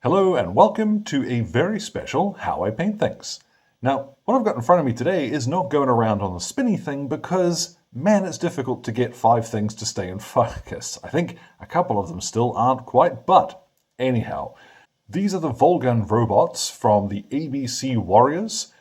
Hello and welcome to a very special How I Paint Things. Now, what I've got in front of me today is not going around on the spinny thing because, man, it's difficult to get 5 things to stay in focus. I think a couple of them still aren't quite, but anyhow. These are the Volgan robots from the ABC Warriors,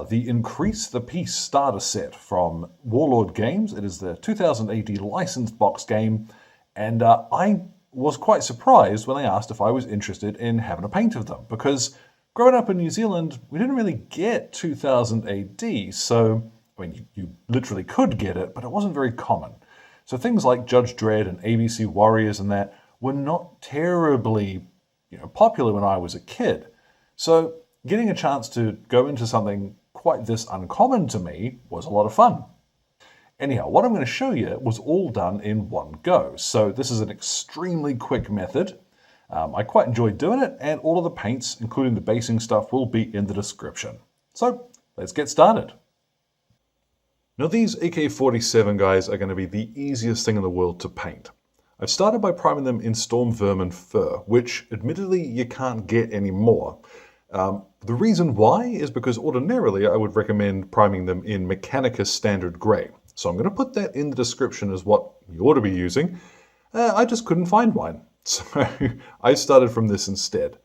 the Increase the Peace starter set from Warlord Games. It is the 2018 licensed box game, and I was quite surprised when they asked if I was interested in having a paint of them, because growing up in New Zealand, we didn't really get 2000 AD, so, I mean, you literally could get it, but it wasn't very common. So things like Judge Dredd and ABC Warriors and that were not terribly, popular when I was a kid. So getting a chance to go into something quite this uncommon to me was a lot of fun. Anyhow, what I'm going to show you was all done in one go. So this is an extremely quick method. I quite enjoyed doing it, and all of the paints, including the basing stuff, will be in the description. So let's get started. Now these AK-47 guys are going to be the easiest thing in the world to paint. I've started by priming them in Storm Vermin Fur, which admittedly you can't get anymore. The reason why is because ordinarily I would recommend priming them in Mechanicus Standard Grey. So I'm going to put that in the description as what you ought to be using. I just couldn't find mine, so I started from this instead.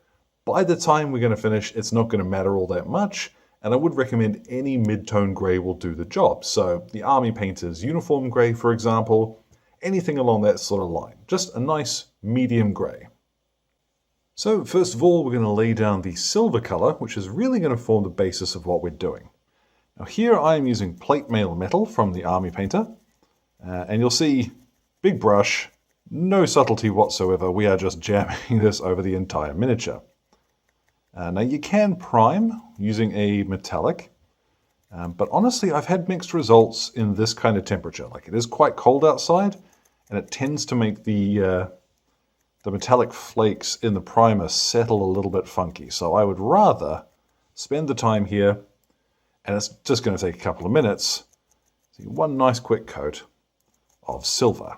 By the time we're going to finish, it's not going to matter all that much, and I would recommend any mid-tone grey will do the job. So the Army Painter's Uniform Grey, for example, anything along that sort of line. Just a nice medium grey. So first of all, we're going to lay down the silver colour, which is really going to form the basis of what we're doing. Now here I am using plate mail metal from the Army Painter, and you'll see, big brush, no subtlety whatsoever. We are just jamming this over the entire miniature. Now you can prime using a metallic, but honestly I've had mixed results in this kind of temperature. Like, it is quite cold outside, and it tends to make the metallic flakes in the primer settle a little bit funky. So I would rather spend the time here, and it's just going to take a couple of minutes, so one nice quick coat of silver.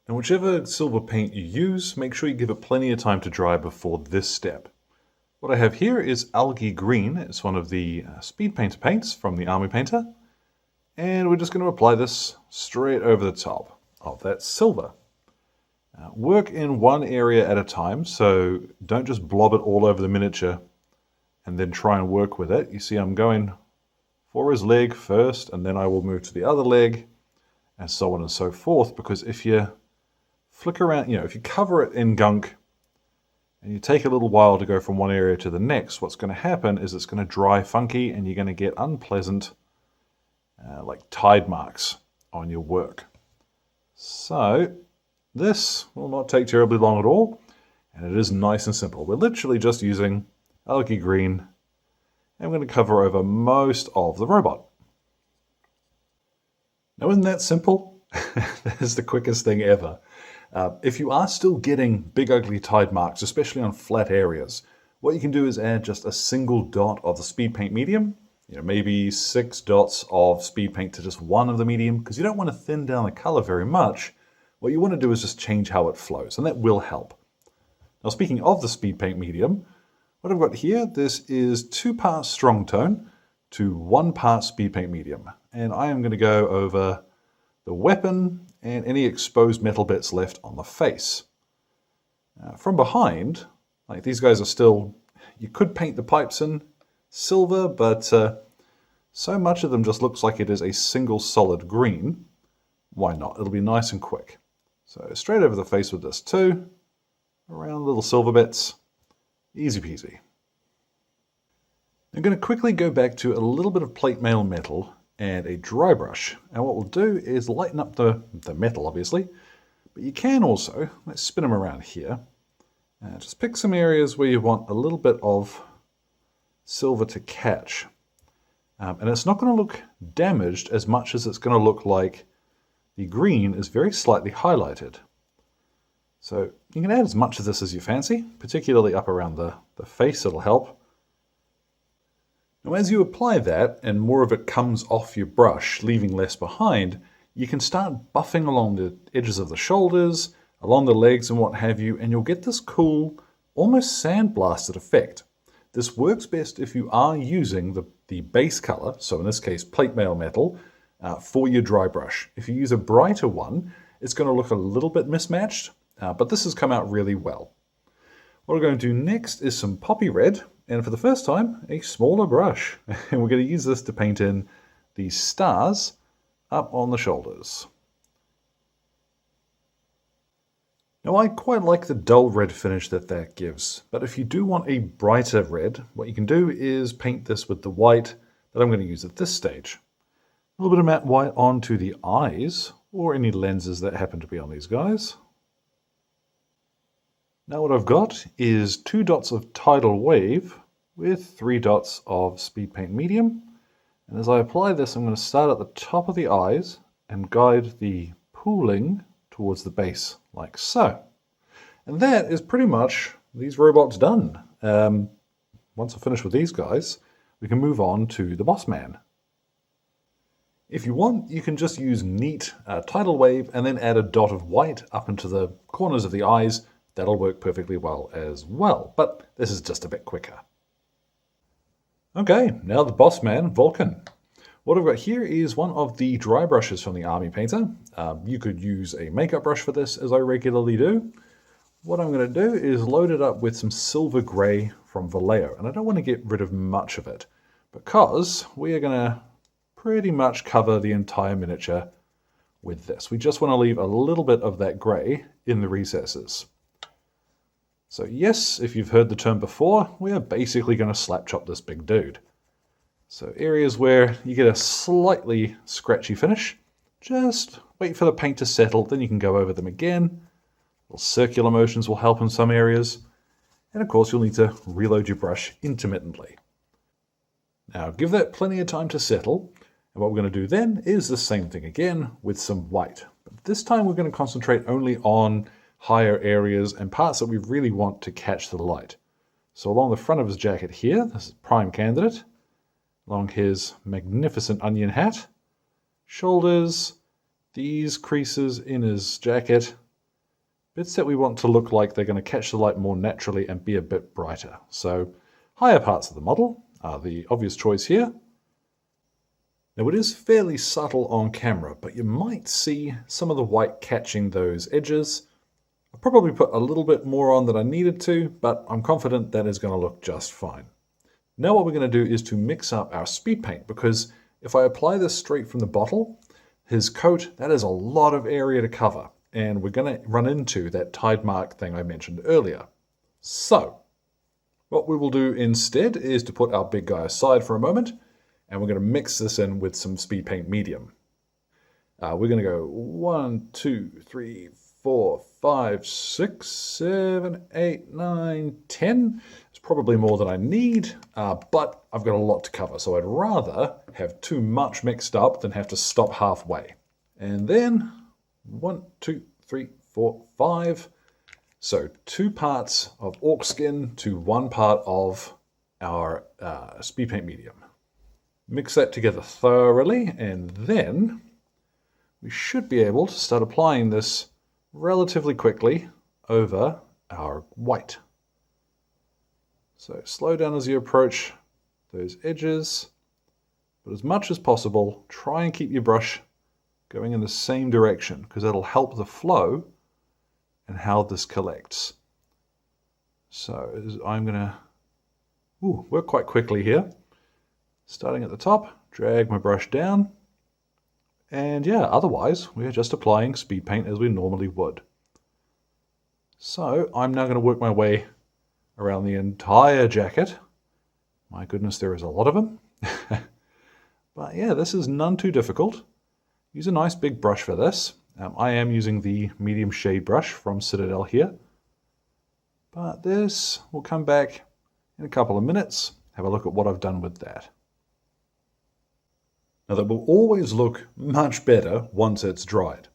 Now whichever silver paint you use, make sure you give it plenty of time to dry before this step. What I have here is Algae Green. It's one of the Speedpaint paints from the Army Painter, and we're just going to apply this straight over the top of that silver. Work in one area at a time, so don't just blob it all over the miniature and then try and work with it. You see I'm going for his leg first, and then I will move to the other leg, and so on and so forth, because if you flick around, if you cover it in gunk and you take a little while to go from one area to the next, what's going to happen is it's going to dry funky, and you're going to get unpleasant like tide marks on your work. So this will not take terribly long at all, and it is nice and simple. We're literally just using Algae Green, and I'm going to cover over most of the robot. Now, isn't that simple? That is the quickest thing ever. If you are still getting big ugly tide marks, especially on flat areas, what you can do is add just a single dot of the speed paint medium, maybe 6 dots of speed paint to just one of the medium, because you don't want to thin down the color very much. What you want to do is just change how it flows, and that will help. Now, speaking of the speed paint medium, what I've got here, this is 2 parts strong tone to 1 part speed paint medium, and I am going to go over the weapon and any exposed metal bits left on the face. From behind, like, these guys are still, you could paint the pipes in silver, but so much of them just looks like it is a single solid green. Why not? It'll be nice and quick. So straight over the face with this too, around little silver bits, easy peasy. I'm going to quickly go back to a little bit of plate mail metal and a dry brush. And what we'll do is lighten up the metal, obviously, but you can also, let's spin them around here, just pick some areas where you want a little bit of silver to catch. And it's not going to look damaged as much as it's going to look like the green is very slightly highlighted. So you can add as much of this as you fancy, particularly up around the face, it'll help. Now as you apply that and more of it comes off your brush, leaving less behind, you can start buffing along the edges of the shoulders, along the legs and what have you, and you'll get this cool, almost sandblasted effect. This works best if you are using the base color, so in this case plate mail metal, for your dry brush. If you use a brighter one, it's going to look a little bit mismatched, but this has come out really well. What we're going to do next is some poppy red, and for the first time, a smaller brush. And we're going to use this to paint in these stars up on the shoulders. Now I quite like the dull red finish that gives, but if you do want a brighter red, what you can do is paint this with the white that I'm going to use at this stage. A little bit of matte white onto the eyes, or any lenses that happen to be on these guys. Now what I've got is 2 dots of Tidal Wave with 3 dots of Speedpaint Medium. And as I apply this, I'm going to start at the top of the eyes and guide the pooling towards the base, like so. And that is pretty much these robots done. Once I finish with these guys, we can move on to the boss man. If you want, you can just use neat tidal wave and then add a dot of white up into the corners of the eyes. That'll work perfectly well as well, but this is just a bit quicker. Okay, now the boss man, Volkhan. What I've got here is one of the dry brushes from the Army Painter. You could use a makeup brush for this, as I regularly do. What I'm going to do is load it up with some silver grey from Vallejo, and I don't want to get rid of much of it, because we are going to pretty much cover the entire miniature with this. We just want to leave a little bit of that grey in the recesses. So yes, if you've heard the term before, we are basically going to slap chop this big dude. So areas where you get a slightly scratchy finish, just wait for the paint to settle, then you can go over them again. Little circular motions will help in some areas. And of course you'll need to reload your brush intermittently. Now give that plenty of time to settle, and what we're going to do then is the same thing again with some white. But this time we're going to concentrate only on higher areas and parts that we really want to catch the light. So along the front of his jacket here, this is prime candidate. Along his magnificent onion hat, shoulders, these creases in his jacket, bits that we want to look like they're going to catch the light more naturally and be a bit brighter. So higher parts of the model are the obvious choice here. Now it is fairly subtle on camera, but you might see some of the white catching those edges. I probably put a little bit more on than I needed to, but I'm confident that is going to look just fine. Now what we're going to do is to mix up our speed paint, because if I apply this straight from the bottle, his coat, that is a lot of area to cover, and we're going to run into that tide mark thing I mentioned earlier. So what we will do instead is to put our big guy aside for a moment, and we're going to mix this in with some speed paint medium. We're going to go 1, 2, 3, 4, 5, 6, 7, 8, 9, 10. It's probably more than I need, but I've got a lot to cover, so I'd rather have too much mixed up than have to stop halfway. And then 1, 2, 3, 4, 5. So 2 parts of orc skin to 1 part of our speed paint medium. Mix that together thoroughly, and then we should be able to start applying this relatively quickly over our white. So slow down as you approach those edges, but as much as possible, try and keep your brush going in the same direction, because that'll help the flow and how this collects. So I'm going to work quite quickly here. Starting at the top, drag my brush down, and yeah, otherwise we're just applying speed paint as we normally would. So I'm now going to work my way around the entire jacket. My goodness, there is a lot of them. But yeah, this is none too difficult. Use a nice big brush for this. I am using the medium shade brush from Citadel here. But this will come back in a couple of minutes. Have a look at what I've done with that. Now that will always look much better once it's dried.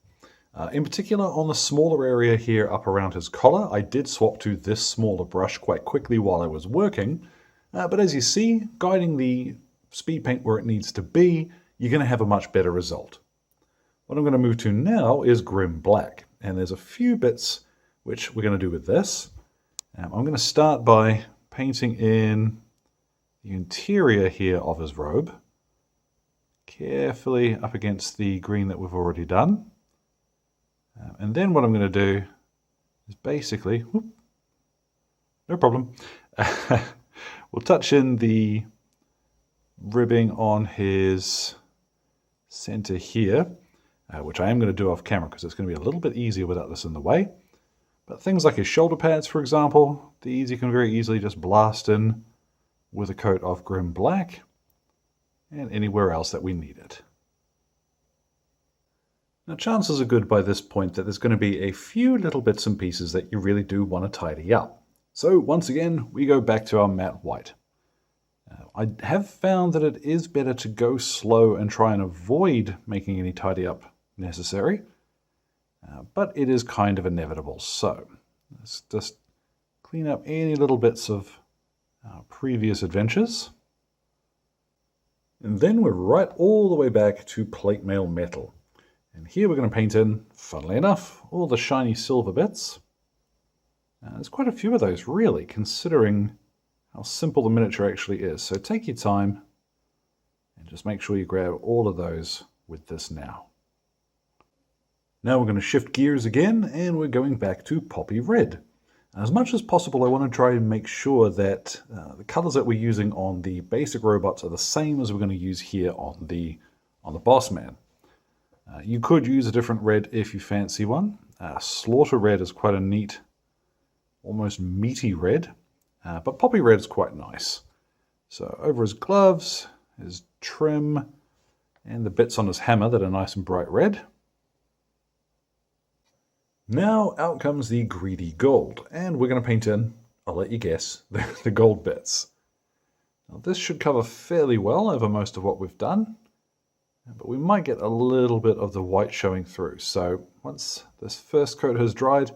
In particular on the smaller area here up around his collar, I did swap to this smaller brush quite quickly while I was working. But as you see, guiding the speed paint where it needs to be, you're going to have a much better result. What I'm going to move to now is Grim Black. and there's a few bits which we're going to do with this. I'm going to start by painting in the interior here of his robe, carefully up against the green that we've already done. And then what I'm going to do is basically, no problem, we'll touch in the ribbing on his center here, which I am going to do off camera because it's going to be a little bit easier without this in the way. But things like his shoulder pads, for example, these you can very easily just blast in with a coat of grim black, and anywhere else that we need it. Now, chances are good by this point that there's going to be a few little bits and pieces that you really do want to tidy up. So once again, we go back to our matte white. I have found that it is better to go slow and try and avoid making any tidy up necessary, but it is kind of inevitable. So let's just clean up any little bits of previous adventures. And then we're right all the way back to plate mail metal. And here we're going to paint in, funnily enough, all the shiny silver bits. There's quite a few of those, really, considering how simple the miniature actually is. So take your time and just make sure you grab all of those with this now. Now we're going to shift gears again, and we're going back to poppy red. As much as possible, I want to try and make sure that the colors that we're using on the basic robots are the same as we're going to use here on the boss man. You could use a different red if you fancy one. Slaughter red is quite a neat, almost meaty red, but poppy red is quite nice. So over his gloves, his trim, and the bits on his hammer that are nice and bright red. Now out comes the greedy gold, and we're going to paint in, I'll let you guess, the gold bits. Now this should cover fairly well over most of what we've done, but we might get a little bit of the white showing through. So once this first coat has dried,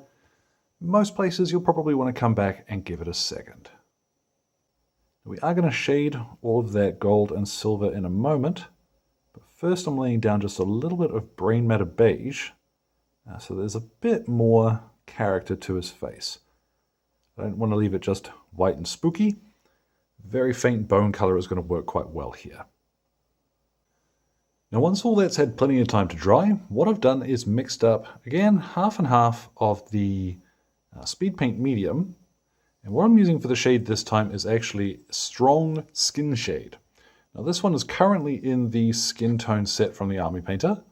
most places you'll probably want to come back and give it a second. We are going to shade all of that gold and silver in a moment, but first I'm laying down just a little bit of brain matter beige, so there's a bit more character to his face. I don't want to leave it just white and spooky. Very faint bone color is going to work quite well here. Now once all that's had plenty of time to dry, what I've done is mixed up, again, half and half of the Speedpaint medium. And what I'm using for the shade this time is actually Strong Skin Shade. Now this one is currently in the skin tone set from the Army Painter,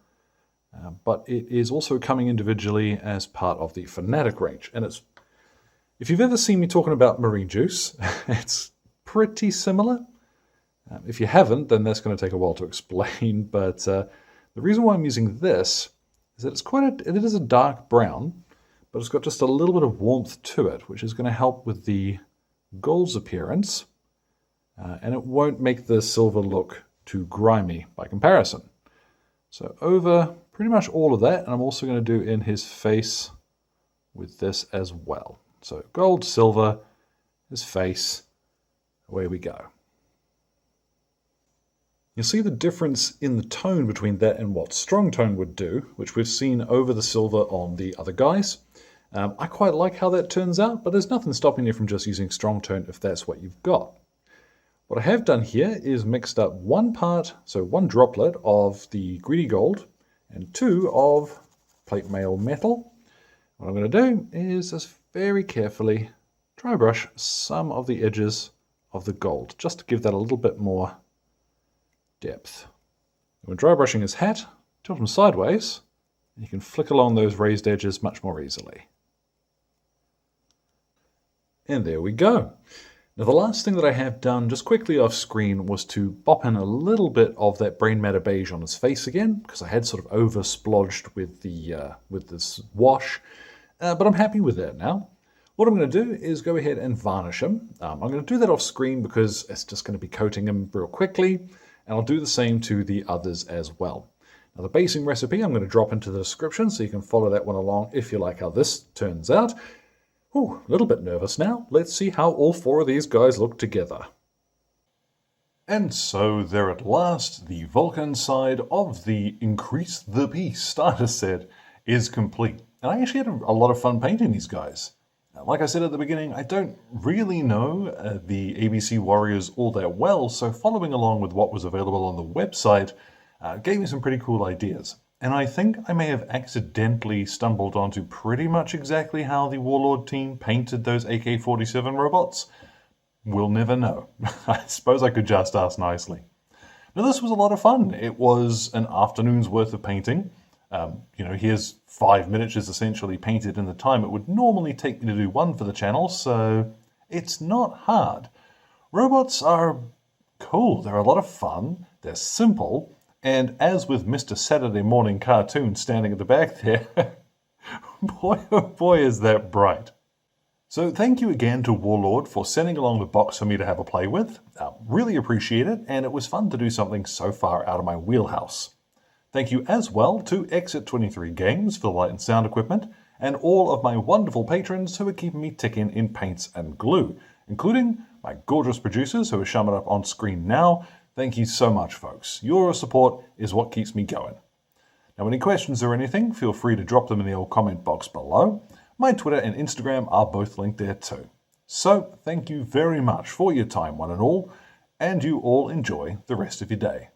but it is also coming individually as part of the Fanatic range. And it's, if you've ever seen me talking about Marine Juice, it's pretty similar. If you haven't, then that's going to take a while to explain, but the reason why I'm using this is that it is a dark brown, but it's got just a little bit of warmth to it, which is going to help with the gold's appearance, and it won't make the silver look too grimy by comparison. So over pretty much all of that, and I'm also going to do in his face with this as well. So gold, silver, his face, away we go. You'll see the difference in the tone between that and what strong tone would do, which we've seen over the silver on the other guys. I quite like how that turns out, but there's nothing stopping you from just using strong tone if that's what you've got. What I have done here is mixed up one droplet of the greedy gold and 2 of plate mail metal. What I'm going to do is just very carefully dry brush some of the edges of the gold, just to give that a little bit more depth. When dry brushing his hat, tilt him sideways, and you can flick along those raised edges much more easily. And there we go. Now the last thing that I have done just quickly off screen was to pop in a little bit of that brain matter beige on his face again, because I had sort of over splodged with this wash, but I'm happy with that now. What I'm going to do is go ahead and varnish him. I'm going to do that off screen because it's just going to be coating him real quickly, and I'll do the same to the others as well. Now the basing recipe I'm going to drop into the description so you can follow that one along if you like how this turns out. Ooh, a little bit nervous now. Let's see how all 4 of these guys look together. And so there at last, the Volkhan side of the Increase the Peace starter set is complete. and I actually had a lot of fun painting these guys. Like I said at the beginning, I don't really know the ABC Warriors all that well, so following along with what was available on the website gave me some pretty cool ideas. And I think I may have accidentally stumbled onto pretty much exactly how the Warlord team painted those AK-47 robots. We'll never know. I suppose I could just ask nicely. Now, this was a lot of fun. It was an afternoon's worth of painting. Here's 5 miniatures essentially painted in the time it would normally take me to do one for the channel, so it's not hard. Robots are cool. They're a lot of fun. They're simple. And as with Mr. Saturday Morning Cartoon standing at the back there, boy oh boy is that bright. So thank you again to Warlord for sending along the box for me to have a play with. Really appreciate it, and it was fun to do something so far out of my wheelhouse. Thank you as well to Exit 23 Games for the light and sound equipment, and all of my wonderful patrons who are keeping me ticking in paints and glue, including my gorgeous producers who are showing up on screen now. Thank you so much, folks. Your support is what keeps me going. Now, any questions or anything, feel free to drop them in the old comment box below. My Twitter and Instagram are both linked there too. So, thank you very much for your time, one and all, and you all enjoy the rest of your day.